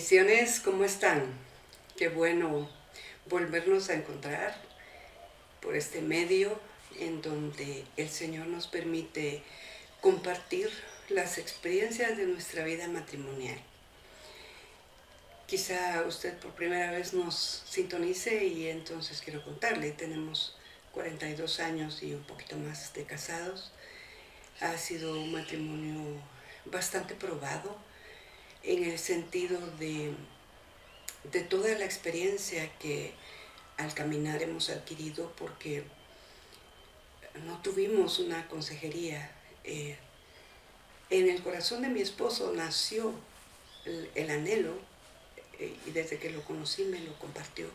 Bendiciones, ¿cómo están? Qué bueno volvernos a encontrar por este medio en donde el Señor nos permite compartir las experiencias de nuestra vida matrimonial. Quizá usted por primera vez nos sintonice y entonces quiero contarle, tenemos 42 años y un poquito más de casados. Ha sido un matrimonio bastante probado en el sentido de toda la experiencia que al caminar hemos adquirido, porque no tuvimos una consejería. En el corazón de mi esposo nació el anhelo, y desde que lo conocí me lo compartió,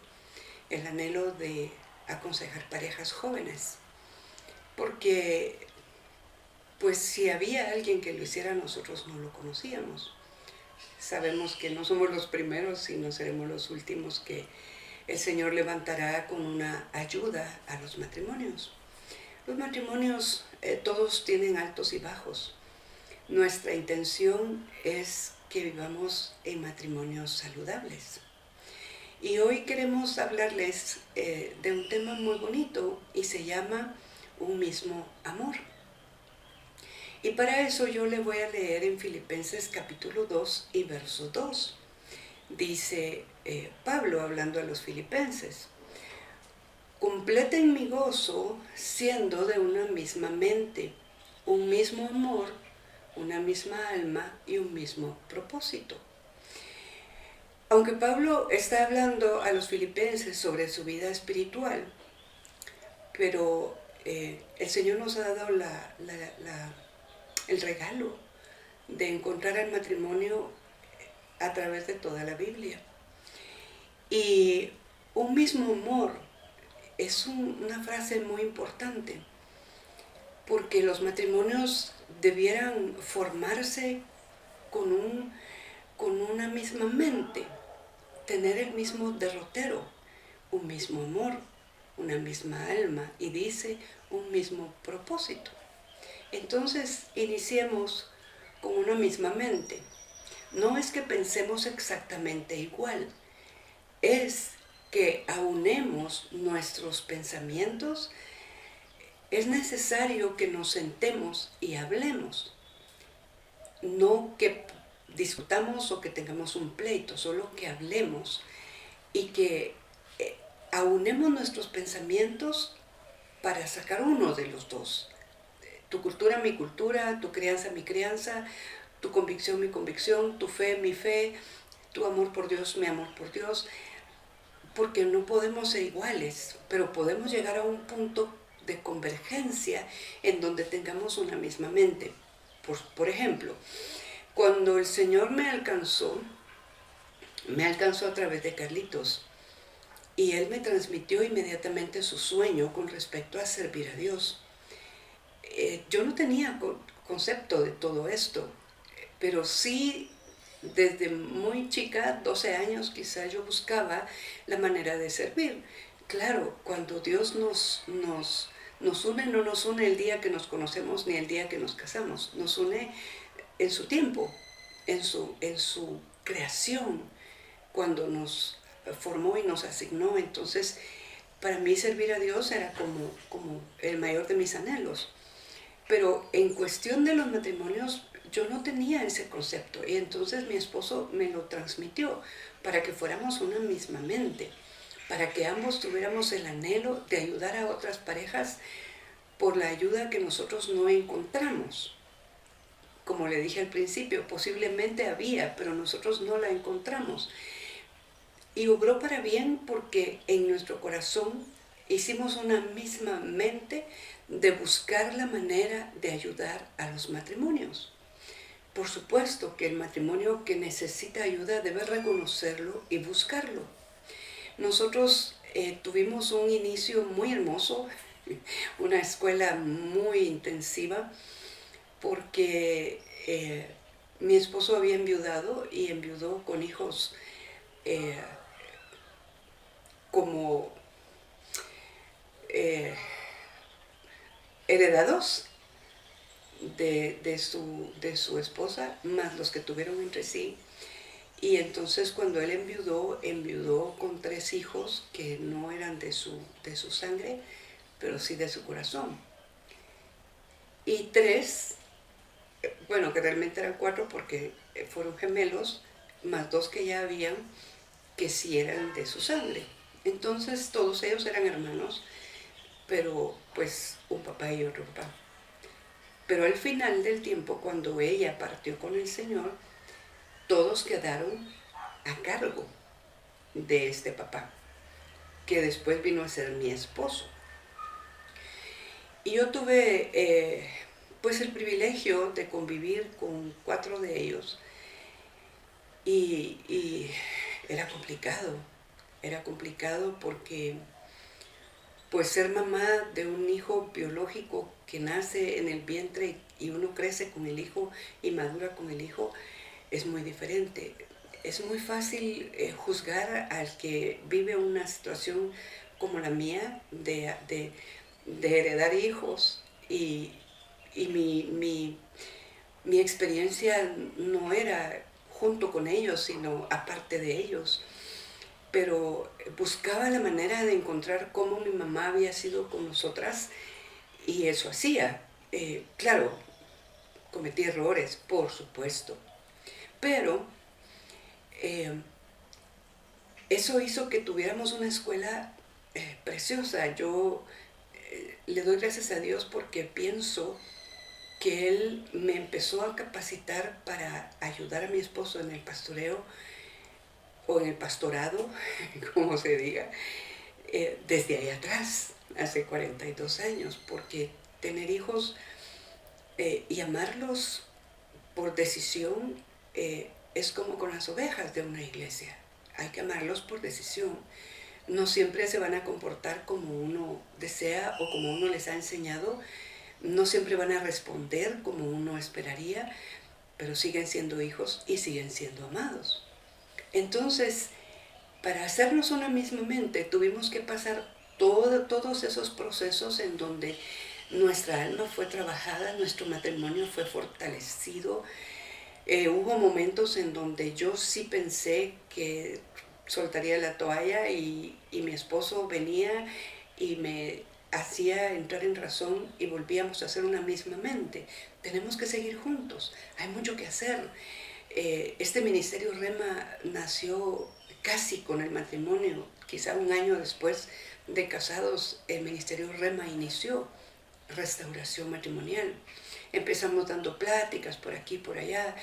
el anhelo de aconsejar parejas jóvenes, porque pues si había alguien que lo hiciera, nosotros no lo conocíamos. Sabemos que no somos los primeros y no seremos los últimos que el Señor levantará con una ayuda a los matrimonios. Los matrimonios todos tienen altos y bajos. Nuestra intención es que vivamos en matrimonios saludables. Y hoy queremos hablarles de un tema muy bonito y se llama un mismo amor. Y para eso yo le voy a leer en Filipenses capítulo 2 y verso 2. Dice Pablo hablando a los filipenses: completen mi gozo siendo de una misma mente, un mismo amor, una misma alma y un mismo propósito. Aunque Pablo está hablando a los filipenses sobre su vida espiritual, pero el Señor nos ha dado el regalo de encontrar el matrimonio a través de toda la Biblia. Y un mismo amor es una frase muy importante, porque los matrimonios debieran formarse con una misma mente, tener el mismo derrotero, un mismo amor, una misma alma y dice un mismo propósito. Entonces iniciemos con una misma mente. No es que pensemos exactamente igual, es que aunemos nuestros pensamientos. Es necesario que nos sentemos y hablemos, no que discutamos o que tengamos un pleito, solo que hablemos y que aunemos nuestros pensamientos para sacar uno de los dos. Tu cultura, mi cultura, tu crianza, mi crianza, tu convicción, mi convicción, tu fe, mi fe, tu amor por Dios, mi amor por Dios, porque no podemos ser iguales, pero podemos llegar a un punto de convergencia en donde tengamos una misma mente. Por ejemplo, cuando el Señor me alcanzó a través de Carlitos, y Él me transmitió inmediatamente su sueño con respecto a servir a Dios. Yo no tenía concepto de todo esto, pero sí desde muy chica, 12 años quizá, yo buscaba la manera de servir. Claro, cuando Dios nos une, no nos une el día que nos conocemos ni el día que nos casamos, nos une en su tiempo, en su creación, cuando nos formó y nos asignó. Entonces, para mí servir a Dios era como el mayor de mis anhelos. Pero en cuestión de los matrimonios, yo no tenía ese concepto y entonces mi esposo me lo transmitió para que fuéramos una misma mente, para que ambos tuviéramos el anhelo de ayudar a otras parejas por la ayuda que nosotros no encontramos. Como le dije al principio, posiblemente había, pero nosotros no la encontramos. Y obró para bien porque en nuestro corazón hicimos una misma mente de buscar la manera de ayudar a los matrimonios. Por supuesto que el matrimonio que necesita ayuda debe reconocerlo y buscarlo. Nosotros tuvimos un inicio muy hermoso, una escuela muy intensiva, porque mi esposo había enviudado y enviudó con hijos como heredados de su esposa, más los que tuvieron entre sí. Y entonces cuando él enviudó con 3 hijos que no eran de su sangre, pero sí de su corazón. Y 3, bueno, que realmente eran 4 porque fueron gemelos, más 2 que ya habían, que sí eran de su sangre. Entonces todos ellos eran hermanos, pero pues un papá y otro papá. Pero al final del tiempo, cuando ella partió con el Señor, todos quedaron a cargo de este papá, que después vino a ser mi esposo. Y yo tuve pues el privilegio de convivir con 4 de ellos y era complicado porque pues ser mamá de un hijo biológico que nace en el vientre y uno crece con el hijo y madura con el hijo es muy diferente. Es muy fácil juzgar al que vive una situación como la mía de heredar hijos y mi experiencia no era junto con ellos, sino aparte de ellos. Pero buscaba la manera de encontrar cómo mi mamá había sido con nosotras y eso hacía. Claro, cometí errores, por supuesto, pero eh, eso hizo que tuviéramos una escuela preciosa. Yo le doy gracias a Dios porque pienso que Él me empezó a capacitar para ayudar a mi esposo en el pastoreo o en el pastorado, como se diga, desde ahí atrás, hace 42 años, porque tener hijos y amarlos por decisión es como con las ovejas de una iglesia. Hay que amarlos por decisión. No siempre se van a comportar como uno desea o como uno les ha enseñado. No siempre van a responder como uno esperaría, pero siguen siendo hijos y siguen siendo amados. Entonces, para hacernos una misma mente, tuvimos que pasar todos esos procesos en donde nuestra alma fue trabajada, nuestro matrimonio fue fortalecido. Hubo momentos en donde yo sí pensé que soltaría la toalla y mi esposo venía y me hacía entrar en razón y volvíamos a ser una misma mente. Tenemos que seguir juntos, hay mucho que hacer. Este ministerio Rema nació casi con el matrimonio, quizá un año después de casados el ministerio Rema inició restauración matrimonial. Empezamos dando pláticas por aquí, por allá,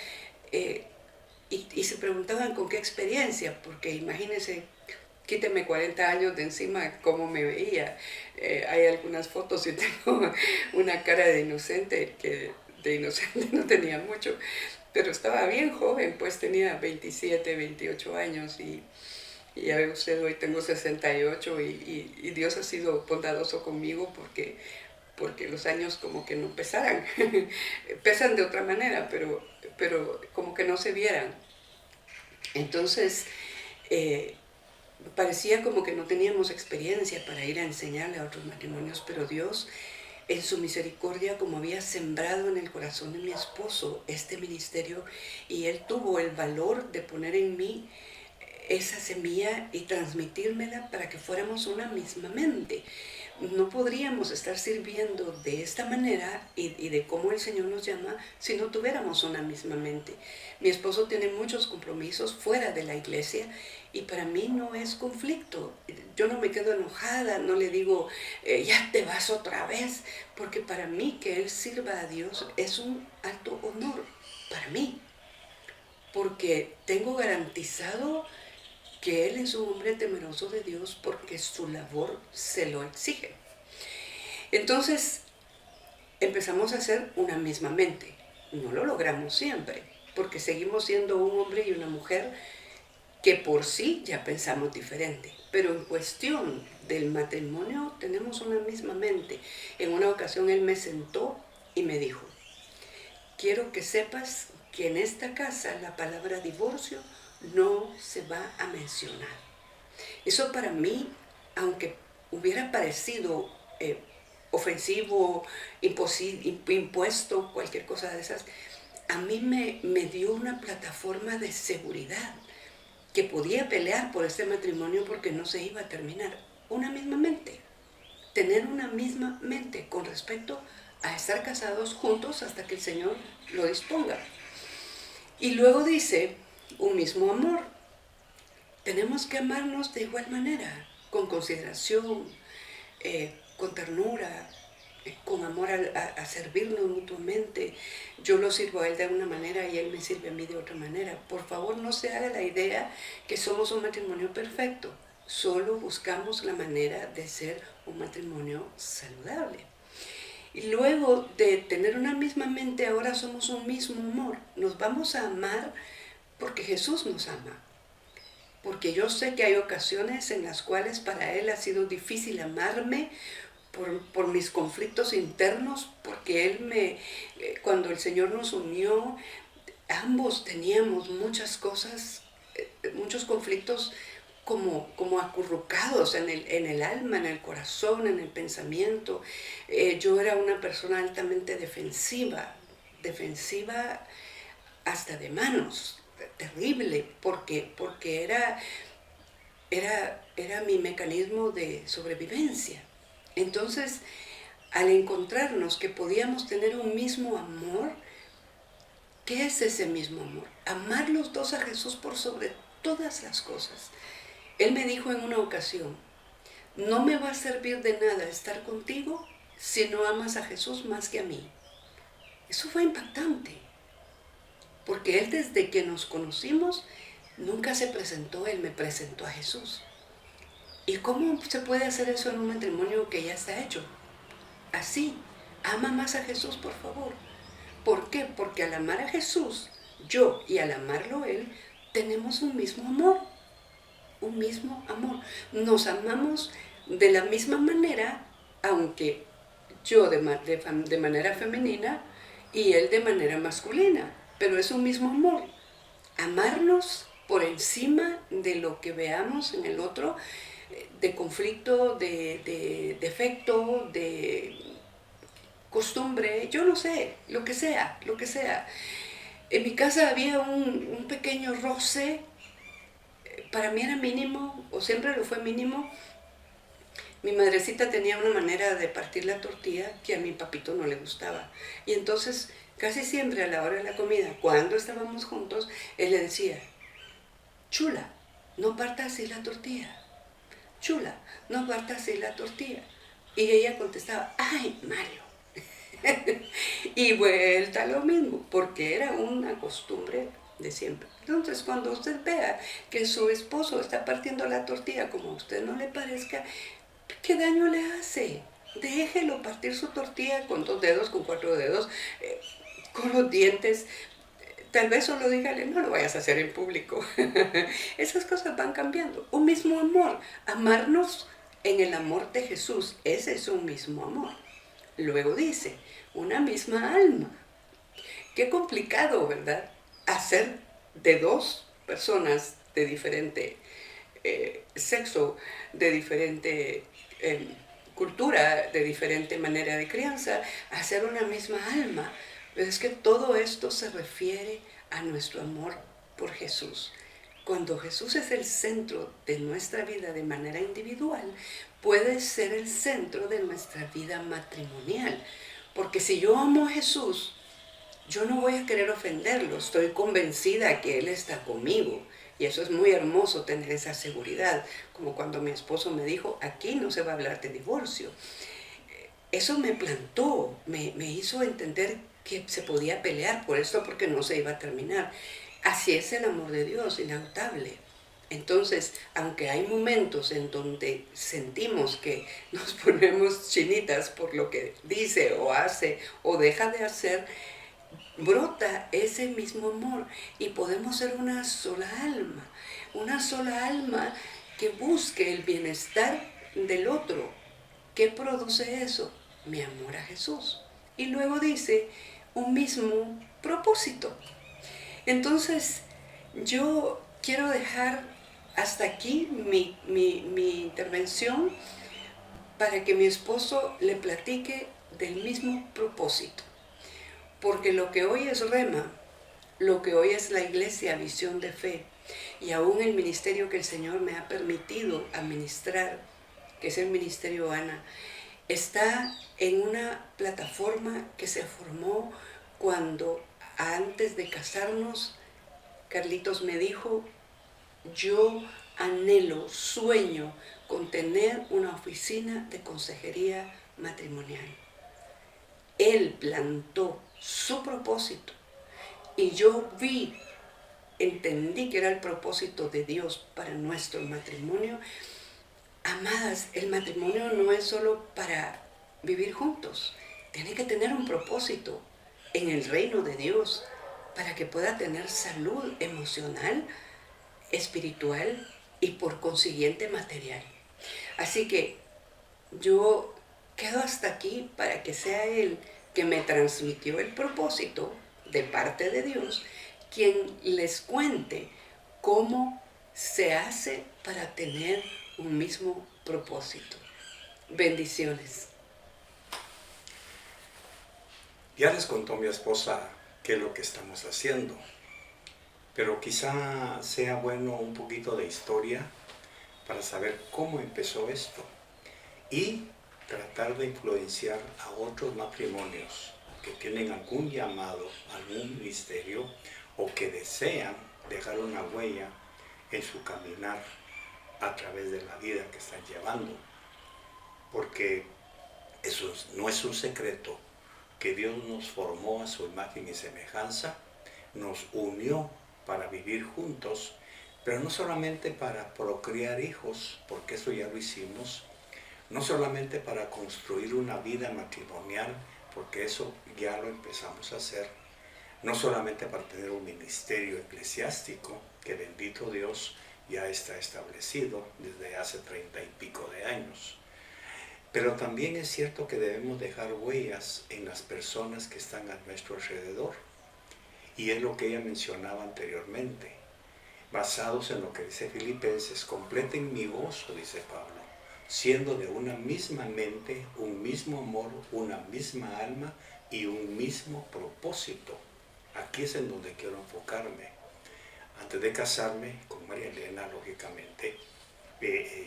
y se preguntaban con qué experiencia, porque imagínense, quíteme 40 años de encima cómo me veía. Hay algunas fotos y tengo una cara de inocente, que de inocente no tenía mucho, pero estaba bien joven, pues tenía 27, 28 años y ya ve usted, hoy tengo 68 y Dios ha sido bondadoso conmigo porque los años como que no pesaran, pesan de otra manera, pero como que no se vieran. Entonces, parecía como que no teníamos experiencia para ir a enseñarle a otros matrimonios, pero Dios, en su misericordia, como había sembrado en el corazón de mi esposo este ministerio, y él tuvo el valor de poner en mí esa semilla y transmitírmela para que fuéramos una misma mente. No podríamos estar sirviendo de esta manera y de cómo el Señor nos llama si no tuviéramos una misma mente. Mi esposo tiene muchos compromisos fuera de la iglesia y para mí no es conflicto. Yo no me quedo enojada, no le digo, ya te vas otra vez, porque para mí que él sirva a Dios es un alto honor para mí, porque tengo garantizado que él es un hombre temeroso de Dios porque su labor se lo exige. Entonces empezamos a ser una misma mente. No lo logramos siempre, porque seguimos siendo un hombre y una mujer que por sí ya pensamos diferente. Pero en cuestión del matrimonio tenemos una misma mente. En una ocasión él me sentó y me dijo, quiero que sepas que en esta casa la palabra divorcio no se va a mencionar. Eso para mí, aunque hubiera parecido ofensivo, impuesto, cualquier cosa de esas, a mí me dio una plataforma de seguridad, que podía pelear por este matrimonio porque no se iba a terminar. Una misma mente, tener una misma mente con respecto a estar casados juntos hasta que el Señor lo disponga. Y luego dice, un mismo amor. Tenemos que amarnos de igual manera, con consideración, con ternura, con amor a servirnos mutuamente. Yo lo sirvo a él de una manera y él me sirve a mí de otra manera. Por favor, no se haga la idea que somos un matrimonio perfecto. Solo buscamos la manera de ser un matrimonio saludable. Y luego de tener una misma mente, ahora somos un mismo amor. Nos vamos a amar porque Jesús nos ama. Porque yo sé que hay ocasiones en las cuales para Él ha sido difícil amarme por mis conflictos internos, porque Él cuando el Señor nos unió, ambos teníamos muchas cosas, muchos conflictos como acurrucados en el alma, en el corazón, en el pensamiento. Yo era una persona altamente defensiva hasta de manos, terrible, porque era mi mecanismo de sobrevivencia. Entonces, al encontrarnos que podíamos tener un mismo amor, ¿qué es ese mismo amor? Amar los dos a Jesús por sobre todas las cosas. Él me dijo en una ocasión, no me va a servir de nada estar contigo si no amas a Jesús más que a mí. Eso fue impactante, porque Él desde que nos conocimos nunca se presentó, Él me presentó a Jesús. ¿Y cómo se puede hacer eso en un matrimonio que ya está hecho? Así, ama más a Jesús, por favor. ¿Por qué? Porque al amar a Jesús, yo y al amarlo Él, tenemos un mismo amor. Un mismo amor. Nos amamos de la misma manera, aunque yo de manera femenina y Él de manera masculina. Pero es un mismo amor. Amarnos por encima de lo que veamos en el otro, de conflicto, de defecto, de costumbre, yo no sé, lo que sea. En mi casa había un pequeño roce, para mí era mínimo, o siempre lo fue mínimo. Mi madrecita tenía una manera de partir la tortilla que a mi papito no le gustaba. Y entonces, casi siempre a la hora de la comida, cuando estábamos juntos, él le decía, chula, no parta así la tortilla. Chula, no parta así la tortilla. Y ella contestaba, ay, Mario. Y vuelta a lo mismo, porque era una costumbre de siempre. Entonces, cuando usted vea que su esposo está partiendo la tortilla como a usted no le parezca, ¿qué daño le hace? Déjelo partir su tortilla con 2 dedos, con 4 dedos, con los dientes. Tal vez solo dígale, no lo vayas a hacer en público. Esas cosas van cambiando. Un mismo amor, amarnos en el amor de Jesús, ese es un mismo amor. Luego dice, una misma alma. Qué complicado, ¿verdad? Hacer de 2 personas de diferente sexo, de diferente cultura, de diferente manera de crianza, hacer una misma alma. Pero es que todo esto se refiere a nuestro amor por Jesús. Cuando Jesús es el centro de nuestra vida de manera individual, puede ser el centro de nuestra vida matrimonial. Porque si yo amo a Jesús, yo no voy a querer ofenderlo, estoy convencida que Él está conmigo. Y eso es muy hermoso, tener esa seguridad, como cuando mi esposo me dijo, aquí no se va a hablar de divorcio. Eso me plantó, me hizo entender que se podía pelear por esto porque no se iba a terminar. Así es el amor de Dios, inagotable. Entonces, aunque hay momentos en donde sentimos que nos ponemos chinitas por lo que dice o hace o deja de hacer, brota ese mismo amor y podemos ser una sola alma que busque el bienestar del otro. ¿Qué produce eso? Mi amor a Jesús. Y luego dice, un mismo propósito. Entonces, yo quiero dejar hasta aquí mi intervención para que mi esposo le platique del mismo propósito. Porque lo que hoy es Rema, lo que hoy es la iglesia Visión de Fe, Y aún el ministerio que el Señor me ha permitido administrar, que es el Ministerio Ana, está en una plataforma que se formó cuando antes de casarnos, Carlitos me dijo, yo anhelo, sueño con tener una oficina de consejería matrimonial. Él plantó su propósito y yo entendí que era el propósito de Dios para nuestro matrimonio. Amadas, el matrimonio no es solo para vivir juntos, tiene que tener un propósito en el reino de Dios para que pueda tener salud emocional, espiritual y por consiguiente material. Así que yo quedo hasta aquí para que sea Él que me transmitió el propósito de parte de Dios, quien les cuente cómo se hace para tener un mismo propósito. Bendiciones. Ya les contó mi esposa qué es lo que estamos haciendo, pero quizá sea bueno un poquito de historia para saber cómo empezó esto y tratar de influenciar a otros matrimonios que tienen algún llamado, algún ministerio o que desean dejar una huella en su caminar a través de la vida que están llevando. Porque eso no es un secreto, que Dios nos formó a su imagen y semejanza, nos unió para vivir juntos, pero no solamente para procrear hijos, porque eso ya lo hicimos, no solamente para construir una vida matrimonial, porque eso ya lo empezamos a hacer, no solamente para tener un ministerio eclesiástico, que bendito Dios ya está establecido desde hace 30 y pico de años, pero también es cierto que debemos dejar huellas en las personas que están a nuestro alrededor. Y es lo que ella mencionaba anteriormente, basados en lo que dice Filipenses, completen mi gozo, dice Pablo, siendo de una misma mente, un mismo amor, una misma alma y un mismo propósito. Aquí es en donde quiero enfocarme. Antes de casarme con María Elena, lógicamente,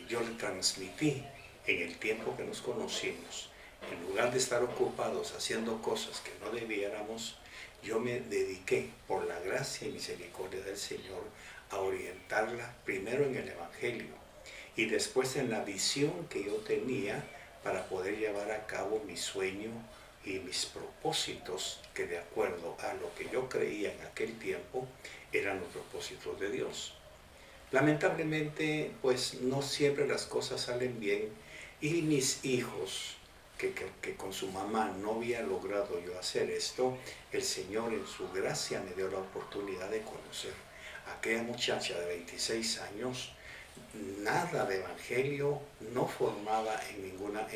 yo le transmití en el tiempo que nos conocimos, en lugar de estar ocupados haciendo cosas que no debiéramos, yo me dediqué, por la gracia y misericordia del Señor, a orientarla primero en el Evangelio y después en la visión que yo tenía para poder llevar a cabo mi sueño y mis propósitos, que de acuerdo a lo que yo creía en aquel tiempo eran los propósitos de Dios. Lamentablemente, pues no siempre las cosas salen bien y mis hijos, que con su mamá no había logrado yo hacer esto, el Señor en su gracia me dio la oportunidad de conocer a aquella muchacha de 26 años, nada de evangelio, no formada en ninguna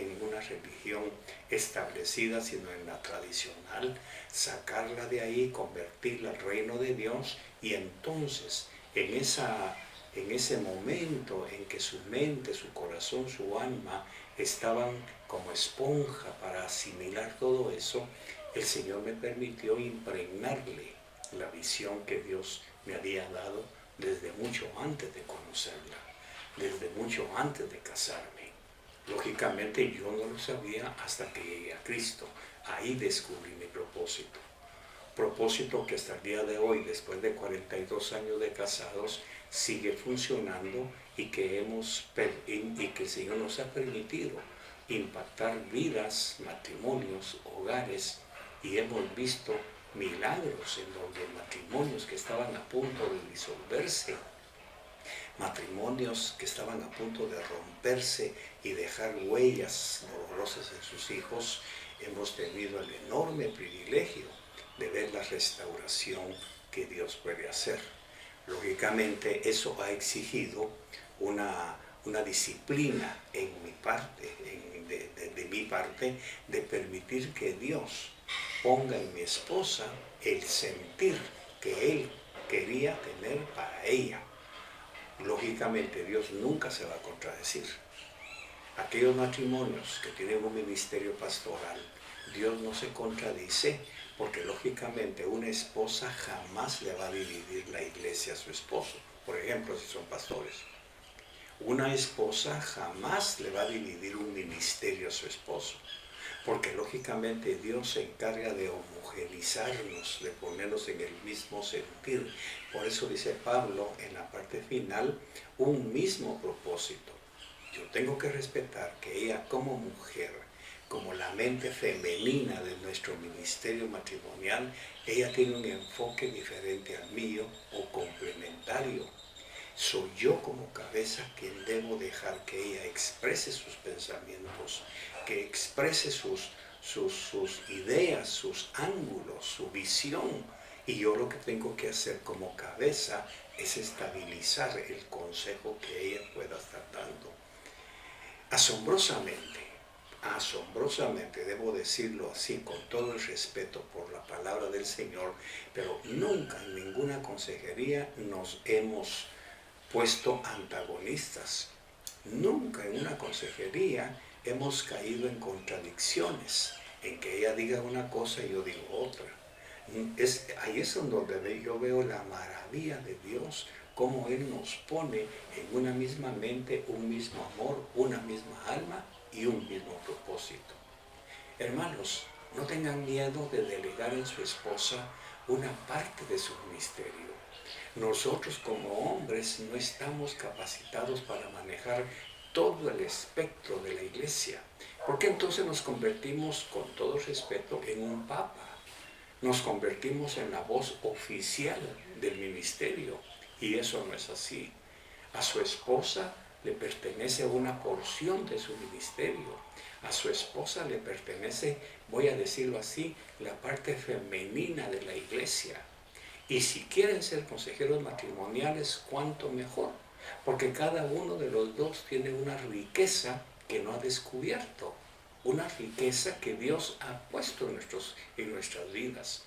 religión establecida, sino en la tradicional, sacarla de ahí, convertirla al reino de Dios y entonces en ese momento en que su mente, su corazón, su alma estaban como esponja para asimilar todo eso, el Señor me permitió impregnarle la visión que Dios me había dado desde mucho antes de conocerla, desde mucho antes de casarme. Lógicamente yo no lo sabía hasta que llegué a Cristo. Ahí descubrí mi propósito. Propósito que hasta el día de hoy, después de 42 años de casados, sigue funcionando y que el Señor nos ha permitido impactar vidas, matrimonios, hogares, y hemos visto milagros en donde matrimonios que estaban a punto de disolverse, matrimonios que estaban a punto de romperse y dejar huellas dolorosas en sus hijos, hemos tenido el enorme privilegio de ver la restauración que Dios puede hacer. Lógicamente eso ha exigido una disciplina en mi parte, de mi parte, de permitir que Dios ponga en mi esposa el sentir que Él quería tener para ella. Lógicamente Dios nunca se va a contradecir. Aquellos matrimonios que tienen un ministerio pastoral, Dios no se contradice, porque lógicamente una esposa jamás le va a dividir la iglesia a su esposo. por ejemplo, si son pastores. Una esposa jamás le va a dividir un ministerio a su esposo, porque lógicamente Dios se encarga de homogeneizarnos, de ponernos en el mismo sentir. Por eso dice Pablo en la parte final, un mismo propósito. Yo tengo que respetar que ella como mujer, como la mente femenina de nuestro ministerio matrimonial, ella tiene un enfoque diferente al mío o complementario. Soy yo como cabeza quien debo dejar que ella exprese sus pensamientos, que exprese sus ideas, sus ángulos, su visión. Y yo lo que tengo que hacer como cabeza es estabilizar el consejo que ella pueda estar dando. Asombrosamente, debo decirlo así, con todo el respeto por la palabra del Señor, pero nunca en ninguna consejería nos hemos puesto antagonistas. Nunca en una consejería hemos caído en contradicciones, en que ella diga una cosa y yo digo otra. Ahí es donde yo veo la maravilla de Dios, cómo Él nos pone en una misma mente, un mismo amor, una misma alma y un mismo propósito. Hermanos, no tengan miedo de delegar en su esposa una parte de su ministerio. Nosotros como hombres no estamos capacitados para manejar todo el espectro de la iglesia, porque entonces nos convertimos, con todo respeto, en un papa. Nos convertimos en la voz oficial del ministerio, y eso no es así. A su esposa le pertenece una porción de su ministerio. A su esposa le pertenece, voy a decirlo así, la parte femenina de la iglesia. Y si quieren ser consejeros matrimoniales, cuánto mejor, porque cada uno de los dos tiene una riqueza que no ha descubierto, una riqueza que Dios ha puesto en nuestras vidas.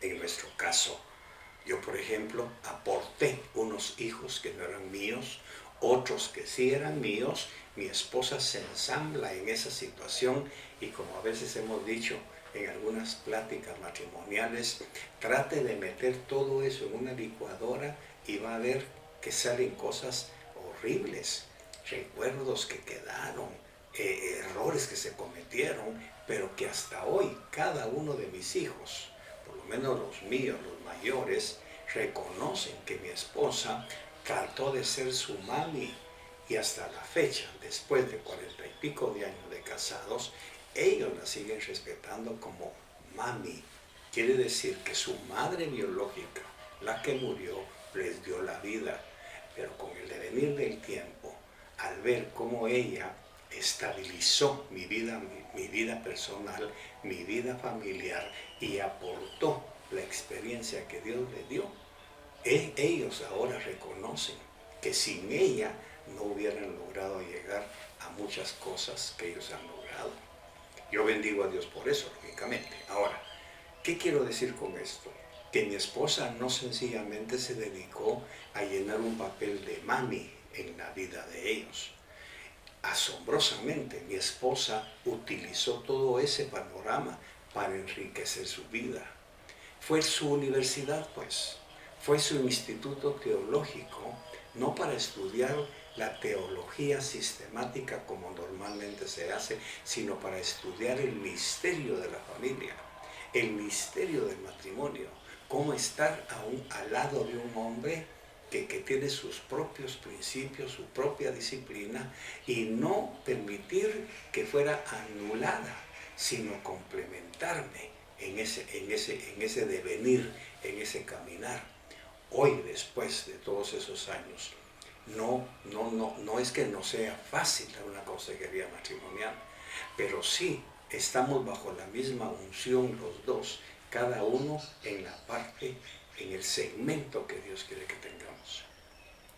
En nuestro caso, yo, por ejemplo, aporté unos hijos que no eran míos, otros que sí eran míos. Mi esposa se ensambla en esa situación y, como a veces hemos dicho en algunas pláticas matrimoniales, trate de meter todo eso en una licuadora y va a ver que salen cosas horribles, recuerdos que quedaron, errores que se cometieron, pero que hasta hoy cada uno de mis hijos, por lo menos los míos, los mayores, reconocen que mi esposa trató de ser su mami, y hasta la fecha, después de 40 y pico de años de casados, ellos la siguen respetando como mami. Quiere decir que su madre biológica, la que murió, les dio la vida, pero con el devenir del tiempo, al ver cómo ella estabilizó mi vida personal, mi vida familiar, y aportó la experiencia que Dios le dio, ellos ahora reconocen que sin ella no hubieran logrado llegar a muchas cosas que ellos han logrado. Yo bendigo a Dios por eso, lógicamente. Ahora, ¿qué quiero decir con esto? Que mi esposa no sencillamente se dedicó a llenar un papel de mami en la vida de ellos. Asombrosamente, mi esposa utilizó todo ese panorama para enriquecer su vida. Fue su universidad, pues. Fue su instituto teológico, no para estudiar la teología sistemática como normalmente se hace, sino para estudiar el misterio de la familia, el misterio del matrimonio, cómo estar al lado de un hombre que tiene sus propios principios, su propia disciplina, y no permitir que fuera anulada, sino complementarme en ese devenir, en ese caminar. Hoy, después de todos esos años, no es que no sea fácil una consejería matrimonial, pero sí estamos bajo la misma unción los dos, cada uno en la parte, en el segmento que Dios quiere que tengamos.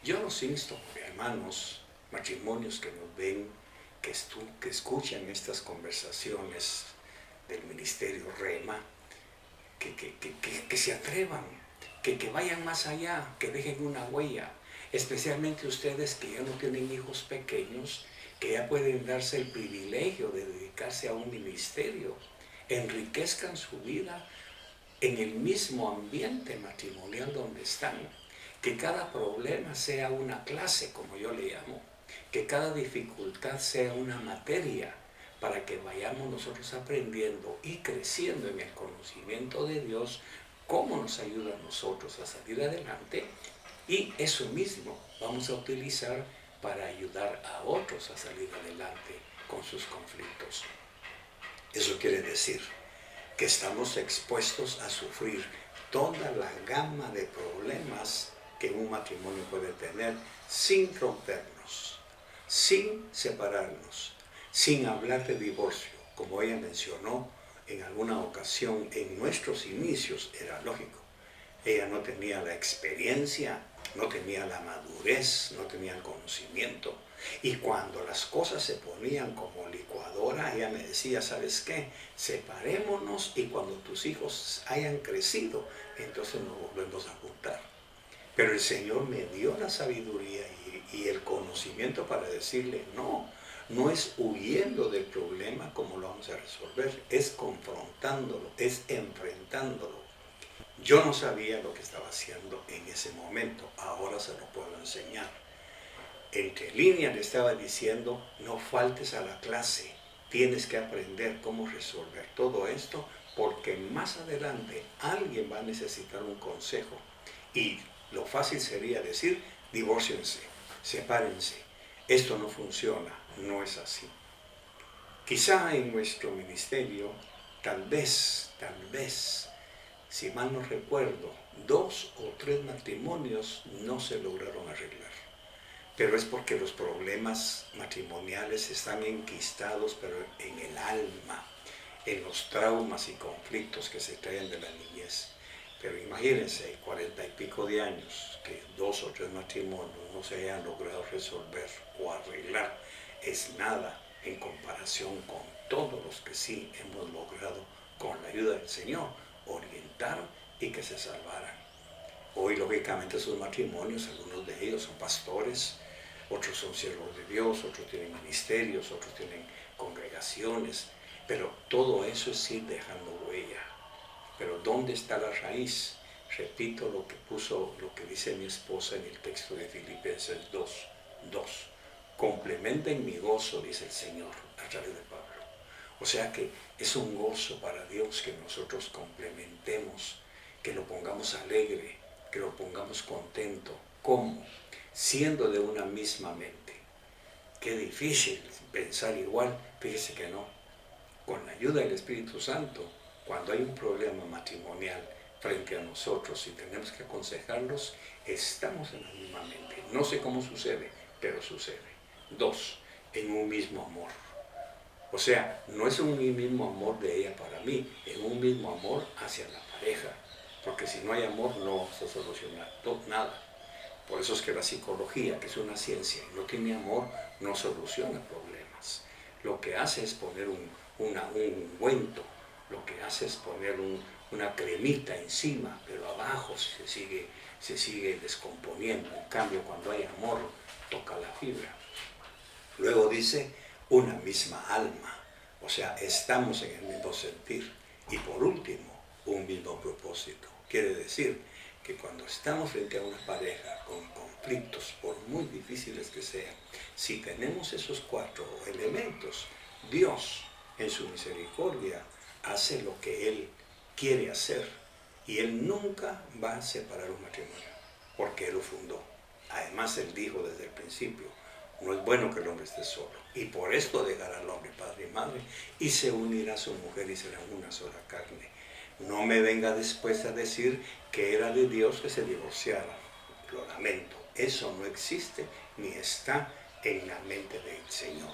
Yo los insto, hermanos, matrimonios que nos ven, que escuchan estas conversaciones del ministerio Rema, que se atrevan, que vayan más allá, que dejen una huella, especialmente ustedes que ya no tienen hijos pequeños, que ya pueden darse el privilegio de dedicarse a un ministerio, enriquezcan su vida en el mismo ambiente matrimonial donde están, Que cada problema sea una clase, como yo le llamo. Que cada dificultad sea una materia para que vayamos nosotros aprendiendo y creciendo en el conocimiento de Dios, cómo nos ayuda a nosotros a salir adelante, y eso mismo vamos a utilizar para ayudar a otros a salir adelante con sus conflictos. Eso quiere decir que estamos expuestos a sufrir toda la gama de problemas que un matrimonio puede tener sin rompernos, sin separarnos, sin hablar de divorcio. Como ella mencionó en alguna ocasión, en nuestros inicios era lógico. Ella no tenía la experiencia, no tenía la madurez, no tenía el conocimiento. Y cuando las cosas se ponían como licuadora, ella me decía, ¿sabes qué? Separémonos y cuando tus hijos hayan crecido, entonces nos volvemos a juntar. Pero el Señor me dio la sabiduría y el conocimiento para decirle, no, no es huyendo del problema como lo vamos a resolver, es confrontándolo, es enfrentándolo. Yo no sabía lo que estaba haciendo en ese momento, ahora se lo puedo enseñar. Entre líneas le estaba diciendo, no faltes a la clase, tienes que aprender cómo resolver todo esto, porque más adelante alguien va a necesitar un consejo. Y lo fácil sería decir, divórciense, sepárense, esto no funciona, no es así. Quizá en nuestro ministerio, tal vez, si mal no recuerdo, 2 o 3 matrimonios no se lograron arreglar. Pero es porque los problemas matrimoniales están enquistados, pero en el alma, en los traumas y conflictos que se traen de la niñez. Pero imagínense, 40 y pico de años, que 2 o 3 matrimonios no se hayan logrado resolver o arreglar, es nada en comparación con todos los que sí hemos logrado, con la ayuda del Señor, orientar y que se salvaran. Hoy, lógicamente, esos matrimonios, algunos de ellos son pastores, otros son siervos de Dios, otros tienen ministerios, otros tienen congregaciones, pero todo eso es ir dejando huella. Pero ¿dónde está la raíz? Repito lo que dice mi esposa en el texto de Filipenses 2. Complementen mi gozo, dice el Señor, a través de Pablo. O sea que es un gozo para Dios que nosotros complementemos, que lo pongamos alegre, que lo pongamos contento. ¿Cómo? Siendo de una misma mente. Qué difícil pensar igual, fíjese que no. Con la ayuda del Espíritu Santo, cuando hay un problema matrimonial frente a nosotros y tenemos que aconsejarlos, estamos en la misma mente. No sé cómo sucede, pero sucede. 2, en un mismo amor. O sea, no es un mismo amor de ella para mí, es un mismo amor hacia la pareja. Porque si no hay amor, no vamos a solucionar nada. Por eso es que la psicología, que es una ciencia, y no tiene amor, no soluciona problemas. Lo que hace es poner un ungüento, lo que hace es poner una cremita encima, pero abajo se sigue descomponiendo. En cambio, cuando hay amor, toca la fibra. Luego dice, una misma alma, o sea, estamos en el mismo sentir. Y por último, un mismo propósito. Quiere decir que cuando estamos frente a una pareja con conflictos, por muy difíciles que sean, si tenemos esos 4 elementos, Dios, en su misericordia, hace lo que Él quiere hacer. Y Él nunca va a separar un matrimonio, porque Él lo fundó. Además, Él dijo desde el principio, no es bueno que el hombre esté solo. Y por esto dejará al hombre padre y madre, y se unirá a su mujer y serán una sola carne. No me venga después a decir que era de Dios que se divorciara. Lo lamento, eso no existe ni está en la mente del Señor.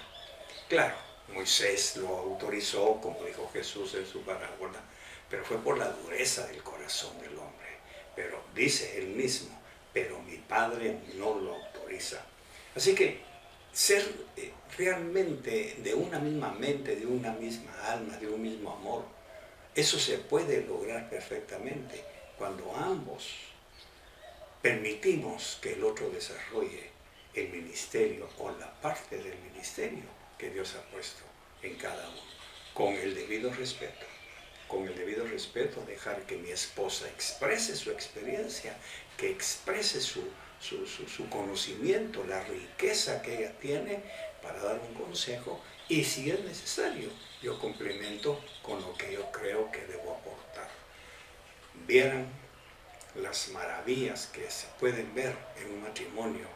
Claro, Moisés lo autorizó, como dijo Jesús en su parábola, pero fue por la dureza del corazón del hombre. Pero dice él mismo, pero mi Padre no lo autoriza. Así que ser realmente de una misma mente, de una misma alma, de un mismo amor, eso se puede lograr perfectamente cuando ambos permitimos que el otro desarrolle el ministerio o la parte del ministerio que Dios ha puesto en cada uno, con el debido respeto, con el debido respeto, dejar que mi esposa exprese su experiencia, que exprese su conocimiento, la riqueza que ella tiene para dar un consejo, y si es necesario, yo complemento con lo que yo creo que debo aportar. Vieran las maravillas que se pueden ver en un matrimonio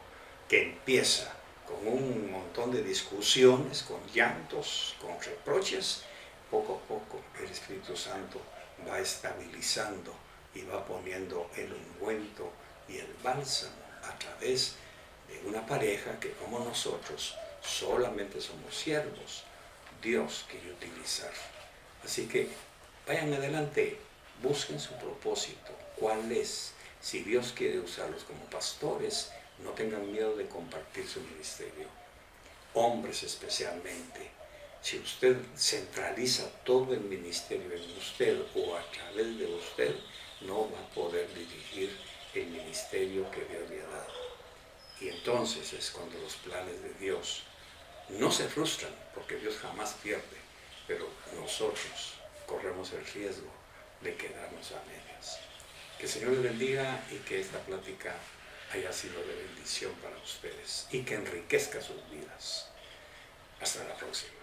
que empieza con un montón de discusiones, con llantos, con reproches. Poco a poco el Espíritu Santo va estabilizando y va poniendo el ungüento y el bálsamo a través de una pareja que, como nosotros, solamente somos siervos. Dios quiere utilizar. Así que vayan adelante, busquen su propósito. ¿Cuál es? Si Dios quiere usarlos como pastores, no tengan miedo de compartir su ministerio. Hombres especialmente. Si usted centraliza todo el ministerio en usted o a través de usted, no va a poder dirigir el ministerio que Dios le ha dado. Y entonces es cuando los planes de Dios no se frustran, porque Dios jamás pierde, pero nosotros corremos el riesgo de quedarnos a medias. Que el Señor les bendiga y que esta plática haya sido de bendición para ustedes y que enriquezca sus vidas. Hasta la próxima.